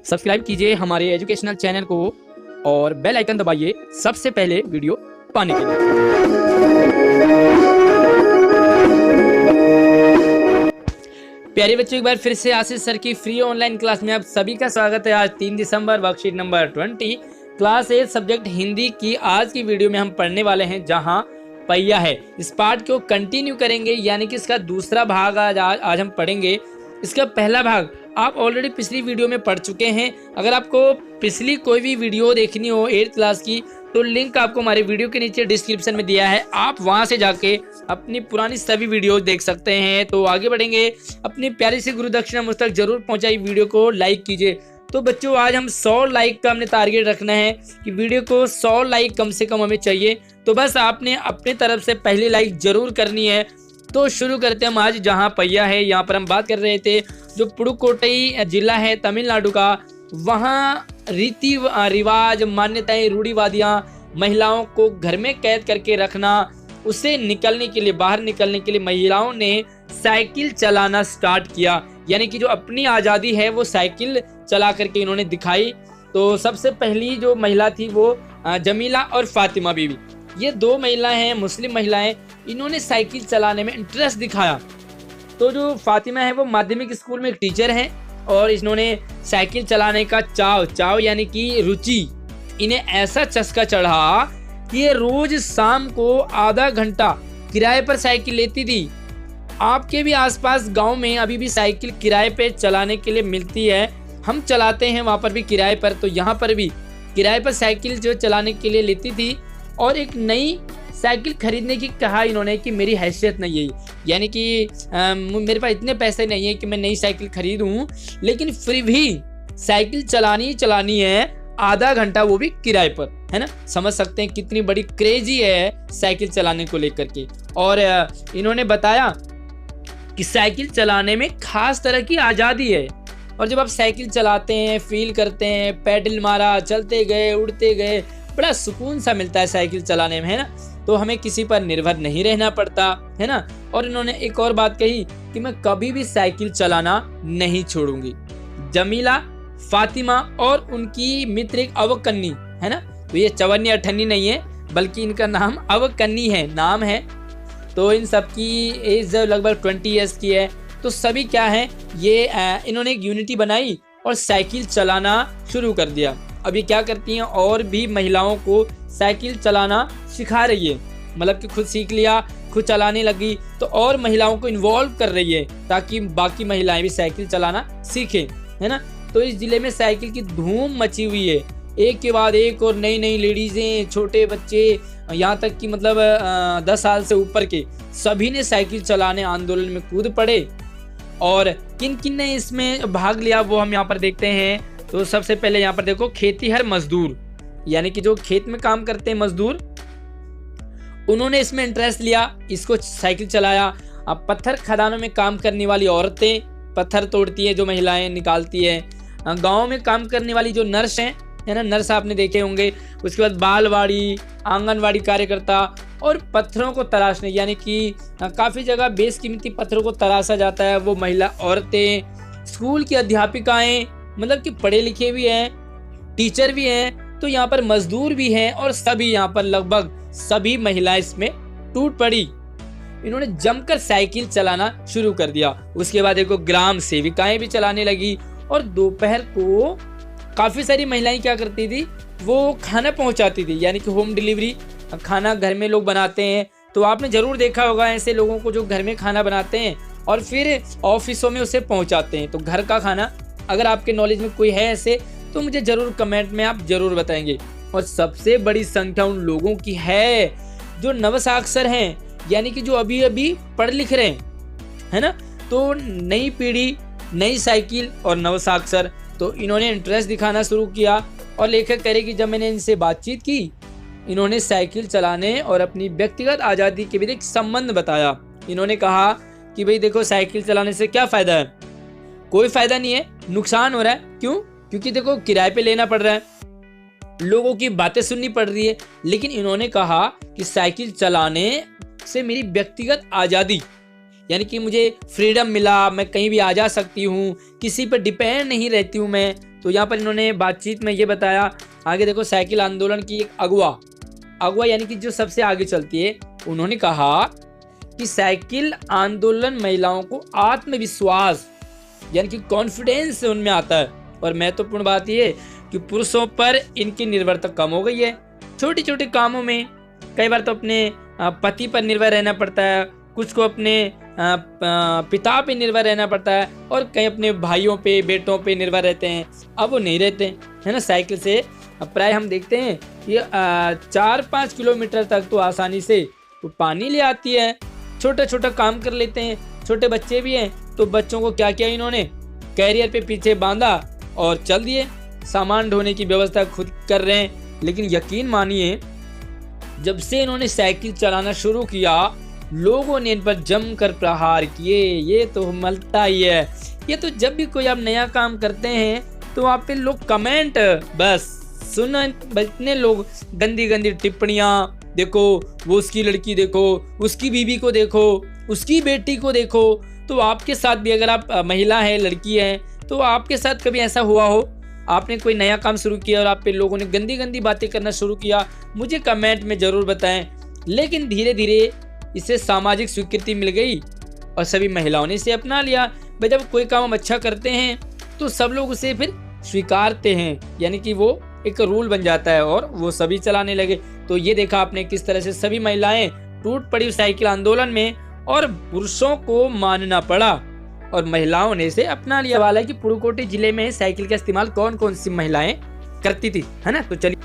Subscribe कीजिए हमारे educational channel को और बेल आइकन दबाइए सबसे पहले वीडियो पाने के लिए। प्यारे बच्चों, एक बार फिर से आशीष सर की फ्री ऑनलाइन क्लास में आप सभी का स्वागत है। आज 3 दिसंबर, worksheet number 20, class 8 subject Hindi की आज की वीडियो में हम पढ़ने वाले हैं जहां पहिया है। इस पार्ट को कंटिन्यू करेंगे, यानी कि इसका दूसरा भाग आज हम पढ़ेंगे। इसका पहला भाग आप ऑलरेडी पिछली वीडियो में पढ़ चुके हैं। अगर आपको पिछली कोई भी वीडियो देखनी हो 8th क्लास की, तो लिंक आपको हमारे वीडियो के नीचे डिस्क्रिप्शन में दिया है, आप वहां से जाके अपनी पुरानी सभी वीडियो देख सकते हैं। तो आगे बढ़ेंगे, अपनी प्यारी सी गुरु दक्षिणा मुझ तक जरूर पहुंचाई, वीडियो को लाइक कीजिए। तो बच्चों, आज हम 100 लाइक का हमने टारगेट रखना है कि वीडियो को 100 लाइक कम से कम हमें चाहिए। तो बस आपने अपनी तरफ से पहली लाइक जरूर करनी है। तो शुरू करते हैं हम आज जहां पहिया है। यहाँ पर हम बात कर रहे थे जो पुडुकोट्टई जिला है तमिलनाडु का, वहाँ रीति रिवाज, मान्यताएं, रूढ़िवादियाँ, महिलाओं को घर में कैद करके रखना, उसे निकलने के लिए, बाहर निकलने के लिए महिलाओं ने साइकिल चलाना स्टार्ट किया। यानी कि जो अपनी आज़ादी है वो साइकिल चला करके इन्होंने दिखाई। तो सबसे पहली जो महिला थी वो जमीला और फातिमा बीवी, ये 2 महिला हैं, मुस्लिम महिलाएं। इन्होंने साइकिल चलाने में इंटरेस्ट दिखाया। तो जो फातिमा है वो माध्यमिक स्कूल में एक टीचर हैं और इन्होंने साइकिल चलाने का चाव यानी कि रुचि, इन्हें ऐसा चस्का चढ़ा कि ये रोज शाम को आधा घंटा किराए पर साइकिल लेती थी। आपके भी आसपास गांव में अभी भी साइकिल किराए पे चलाने के लिए मिलती है, हम चलाते हैं वहाँ पर भी किराए पर। तो यहाँ पर भी किराए पर साइकिल जो चलाने के लिए लेती थी और एक नई साइकिल खरीदने की कहा इन्होंने कि मेरी हैसियत नहीं है, यानी कि मेरे पास इतने पैसे नहीं है कि मैं नई साइकिल खरीदूं, लेकिन फिर भी साइकिल चलानी है आधा घंटा, वो भी किराए पर, है ना। समझ सकते हैं कितनी बड़ी क्रेजी है साइकिल चलाने को लेकर के। और इन्होंने बताया कि साइकिल चलाने में खास तरह की आज़ादी है। और जब आप साइकिल चलाते हैं, फील करते हैं, पैडल मारा, चलते गए, उड़ते गए, बड़ा सुकून सा मिलता है साइकिल चलाने में, है ना। तो हमें किसी पर निर्भर नहीं रहना पड़ता, है ना। और इन्होंने एक और बात कही कि मैं कभी भी साइकिल चलाना नहीं छोड़ूंगी। जमीला, फातिमा और उनकी मित्र एक अवकन्नी, है ना। तो ये चवन्नी अठन्नी नहीं है, बल्कि इनका नाम अवकन्नी है, नाम है। तो इन सब की एज लगभग 20 ईयर्स की है। तो सभी क्या है, ये इन्होंने एक यूनिटी बनाई और साइकिल चलाना शुरू कर दिया। अब ये क्या करती हैं, और भी महिलाओं को साइकिल चलाना सिखा रही है, मतलब कि खुद सीख लिया, खुद चलाने लगी, तो और महिलाओं को इन्वॉल्व कर रही है ताकि बाकी महिलाएं भी साइकिल चलाना सीखें, है ना। तो इस जिले में साइकिल की धूम मची हुई है, एक के बाद एक, और नई नई लेडीजें, छोटे बच्चे, यहाँ तक कि मतलब 10 साल से ऊपर के सभी ने साइकिल चलाने आंदोलन में कूद पड़े। और किन किन ने इसमें भाग लिया वो हम यहाँ पर देखते हैं। तो सबसे पहले यहाँ पर देखो, खेतीहर मजदूर, यानी कि जो खेत में काम करते हैं मजदूर, उन्होंने इसमें इंटरेस्ट लिया, इसको साइकिल चलाया। अब पत्थर खदानों में काम करने वाली औरतें, पत्थर तोड़ती है जो महिलाएं, निकालती है। गांव में काम करने वाली जो नर्स हैं, है ना, नर्स आपने देखे होंगे। उसके बाद बालवाड़ी, आंगनवाड़ी कार्यकर्ता, और पत्थरों को तराशने, यानी कि काफ़ी जगह बेशकीमती पत्थरों को तराशा जाता है, वो महिला औरतें। स्कूल की अध्यापिकाएं, मतलब कि पढ़े लिखे भी हैं, टीचर भी हैं, तो यहाँ पर मजदूर भी हैं, और सभी यहाँ पर लगभग सभी महिलाएं इसमें टूट पड़ी। इन्होंने जमकर साइकिल चलाना शुरू कर दिया। उसके बाद देखो, ग्राम सेविकाएं भी चलाने लगी। और दोपहर को काफ़ी सारी महिलाएं क्या करती थी, वो खाना पहुंचाती थी, यानी कि होम डिलीवरी, खाना घर में लोग बनाते हैं। तो आपने ज़रूर देखा होगा ऐसे लोगों को जो घर में खाना बनाते हैं और फिर ऑफिसों में उसे पहुंचाते हैं। तो घर का खाना, अगर आपके नॉलेज में कोई है ऐसे, तो मुझे ज़रूर कमेंट में आप ज़रूर बताएंगे। और सबसे बड़ी संख्या उन लोगों की है जो नवसाक्षर हैं, यानी कि जो अभी अभी पढ़ लिख रहे हैं, है ना। तो नई पीढ़ी, नई साइकिल और नवसाक्षर, तो इन्होंने इंटरेस्ट दिखाना शुरू किया। और लेखक कह रहे कि जब मैंने इनसे बातचीत की, इन्होंने साइकिल चलाने और अपनी व्यक्तिगत आज़ादी के बीच एक संबंध बताया। इन्होंने कहा कि भाई देखो, साइकिल चलाने से क्या फ़ायदा है, कोई फ़ायदा नहीं है, नुकसान हो रहा है। क्यों? क्योंकि देखो किराए पे लेना पड़ रहा है, लोगों की बातें सुननी पड़ रही है। लेकिन इन्होंने कहा कि साइकिल चलाने से मेरी व्यक्तिगत आज़ादी, यानी कि मुझे फ्रीडम मिला, मैं कहीं भी आ जा सकती हूँ, किसी पर डिपेंड नहीं रहती हूँ मैं। तो यहाँ पर इन्होंने बातचीत में ये बताया। आगे देखो साइकिल आंदोलन की एक अगुआ यानी कि जो सबसे आगे चलती है, उन्होंने कहा कि साइकिल आंदोलन महिलाओं को आत्मविश्वास यानी कि कॉन्फिडेंस उनमें आता है। और महत्वपूर्ण बात यह कि पुरुषों पर इनकी निर्भरता कम हो गई है। छोटे छोटे कामों में कई बार तो अपने पति पर निर्भर रहना पड़ता है, कुछ को अपने पिता पे निर्भर रहना पड़ता है, और कई अपने भाइयों पे बेटों पे निर्भर रहते हैं। अब वो नहीं रहते, है ना। साइकिल से प्राय हम देखते हैं कि 4-5 किलोमीटर तक तो आसानी से तो पानी ले आती है। छोटा छोटा काम कर लेते हैं। छोटे बच्चे भी हैं तो बच्चों को क्या किया इन्होंने, कैरियर पे पीछे बांधा और चल दिए। सामान ढोने की व्यवस्था खुद कर रहे हैं। लेकिन यकीन मानिए, जब से इन्होंने साइकिल चलाना शुरू किया, लोगों ने इन पर जमकर प्रहार किए। ये तो मलता ही है। ये तो जब भी कोई आप नया काम करते हैं तो आप पे लोग कमेंट बस सुनो, इतने लोग गंदी गंदी टिप्पणियां, देखो वो उसकी लड़की देखो, उसकी बीवी को देखो, उसकी बेटी को देखो। तो आपके साथ भी अगर आप महिला है, लड़की है, तो आपके साथ कभी ऐसा हुआ हो, आपने कोई नया काम शुरू किया और आप पे लोगों ने गंदी गंदी बातें करना शुरू किया, मुझे कमेंट में ज़रूर बताएं। लेकिन धीरे धीरे इसे सामाजिक स्वीकृति मिल गई और सभी महिलाओं ने इसे अपना लिया। भाई जब कोई काम हम अच्छा करते हैं तो सब लोग उसे फिर स्वीकारते हैं, यानी कि वो एक रूल बन जाता है और वो सभी चलाने लगे। तो ये देखा आपने किस तरह से सभी महिलाएं टूट पड़ी साइकिल आंदोलन में और पुरुषों को मानना पड़ा और महिलाओं ने इसे अपना लिया। सवाल है कि पुडुकोट्टई जिले में साइकिल का इस्तेमाल कौन कौन सी महिलाएं करती थी, है ना। तो चलिए,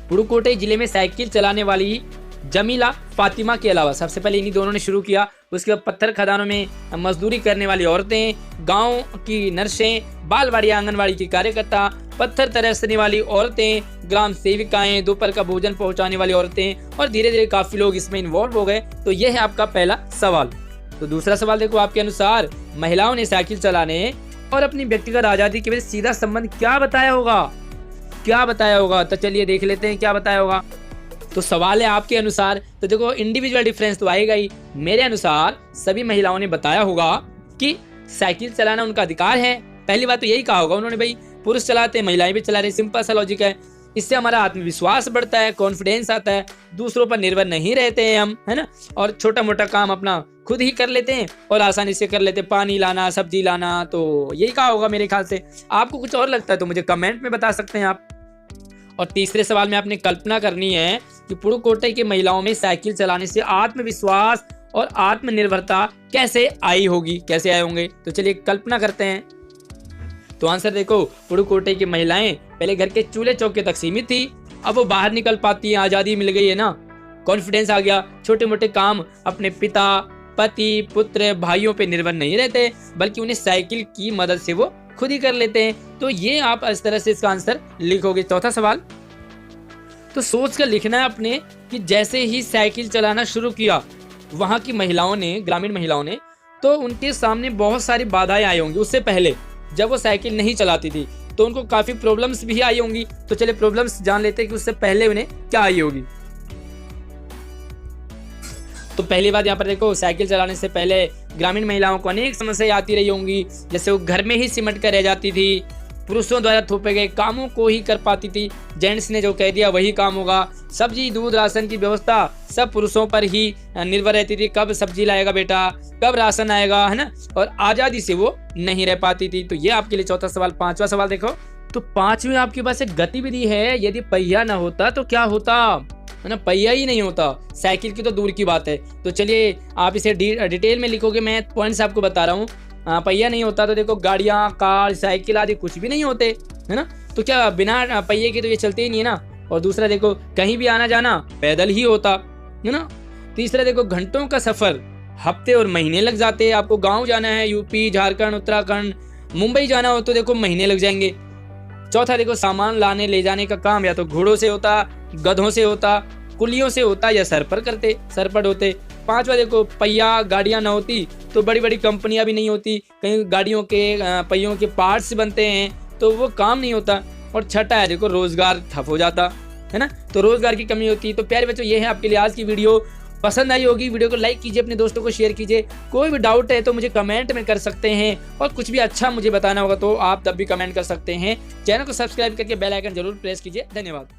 पुडुकोट्टई जिले में साइकिल चलाने वाली जमीला, फातिमा के अलावा सबसे पहले इन्हीं दोनों ने शुरू किया। उसके बाद पत्थर खदानों में मजदूरी करने वाली औरतें, गांव की नर्सें, बालवाड़ी आंगनवाड़ी की कार्यकर्ता, पत्थर तरसने वाली औरतें, ग्राम सेविकाएं, दोपहर का भोजन पहुंचाने वाली औरतें, और धीरे धीरे काफी लोग इसमें इन्वॉल्व हो गए। तो यह है आपका पहला सवाल। तो दूसरा सवाल देखो, आपके अनुसार महिलाओं ने साइकिल चलाने और अपनी व्यक्तिगत आजादी के बीच सीधा संबंध क्या बताया होगा। तो चलिए देख लेते हैं क्या बताया होगा। तो सवाल है आपके अनुसार, तो देखो इंडिविजुअल डिफरेंस तो आएगा ही। मेरे अनुसार सभी महिलाओं ने बताया होगा कि साइकिल चलाना उनका अधिकार है। पहली बात तो यही कहा होगा उन्होंने, भाई पुरुष चलाते हैं, महिलाएं भी चला रही, सिंपल सा लॉजिक है। इससे हमारा आत्मविश्वास बढ़ता है, कॉन्फिडेंस आता है, दूसरों पर निर्भर नहीं रहते हैं हम, है ना। और छोटा मोटा काम अपना खुद ही कर लेते हैं और आसानी से कर लेते हैं, पानी लाना, सब्जी लाना। तो यही कहा होगा मेरे ख्याल से। आपको कुछ और लगता है तो मुझे कमेंट में बता सकते हैं आप। और तीसरे सवाल में आपने कल्पना करनी है कि पुडुकोट्टई की महिलाओं में साइकिल चलाने से आत्मविश्वास और आत्मनिर्भरता कैसे आए होंगे। तो चलिए कल्पना करते हैं। तो आंसर देखो, पुडुकोट्टई की महिलाएं पहले घर के चूल्हे चौके तक सीमित थी, अब वो बाहर निकल पाती हैं, आजादी मिल गई है ना, कॉन्फिडेंस आ गया। छोटे मोटे काम अपने पिता, पति, पुत्र, भाइयों पे निर्भर नहीं रहते, बल्कि उन्हें साइकिल की मदद से वो खुद ही कर लेते हैं। तो ये आप इस तरह से इसका आंसर लिखोगे। चौथा सवाल, तो सोच कर लिखना है अपने कि जैसे ही साइकिल चलाना शुरू किया वहां की महिलाओं ने, ग्रामीण महिलाओं ने, तो उनके सामने बहुत सारी बाधाएं आई होंगी। उससे पहले जब वो साइकिल नहीं चलाती थी तो उनको काफी प्रॉब्लम्स भी आई होंगी। तो चलिए प्रॉब्लम्स जान लेते हैं कि उससे पहले उन्हें क्या आई होगी। तो पहली बात यहाँ पर देखो, साइकिल चलाने से पहले ग्रामीण महिलाओं को अनेक समस्याएं आती रही होंगी। जैसे वो घर में ही सिमट कर रह जाती थी, पुरुषों द्वारा थोपे गए कामों को ही कर पाती थी, जेंट्स ने जो कह दिया वही काम होगा। सब्जी, दूध, राशन की व्यवस्था सब पुरुषों पर ही निर्भर रहती थी, कब सब्जी लाएगा बेटा, कब राशन आएगा, है ना। और आजादी से वो नहीं रह पाती थी। तो ये आपके लिए चौथा सवाल। पांचवा सवाल देखो, तो पांचवी आपके पास एक गतिविधि है, यदि पहिया न होता तो क्या होता, है ना। पहिया ही नहीं होता, साइकिल की तो दूर की बात है। तो चलिए आप इसे डिटेल में लिखोगे, मैं पॉइंट्स आपको बता रहा हूँ। पहिया नहीं होता तो देखो गाड़ियाँ, कार, साइकिल आदि कुछ भी नहीं होते, है ना। तो क्या बिना पहिए के तो ये चलते ही नहीं है ना। और दूसरा देखो, कहीं भी आना जाना पैदल ही होता, है ना। तीसरा देखो, घंटों का सफर हफ्ते और महीने लग जाते। आपको गाँव जाना है, यूपी, झारखंड, उत्तराखंड, मुंबई जाना हो तो देखो महीने लग जाएंगे। चौथा देखो, सामान लाने ले जाने का काम या तो घोड़ों से होता, गधों से होता, कुलियों से होता, या सर पर ढोते। पांचवा देखो, पहिया गाड़ियां ना होती तो बड़ी बड़ी कंपनियां भी नहीं होती, कहीं गाड़ियों के पहियों के पार्ट्स बनते हैं तो वो काम नहीं होता। और छठा है देखो, रोजगार ठप हो जाता, है ना। तो रोजगार की कमी होती। तो प्यारे बच्चों, ये है आपके लिए आज की वीडियो। पसंद आई होगी। वीडियो को लाइक कीजिए, अपने दोस्तों को शेयर कीजिए। कोई भी डाउट है तो मुझे कमेंट में कर सकते हैं, और कुछ भी अच्छा मुझे बताना होगा तो आप तब भी कमेंट कर सकते हैं। चैनल को सब्सक्राइब करके बेल आइकन जरूर प्रेस कीजिए। धन्यवाद।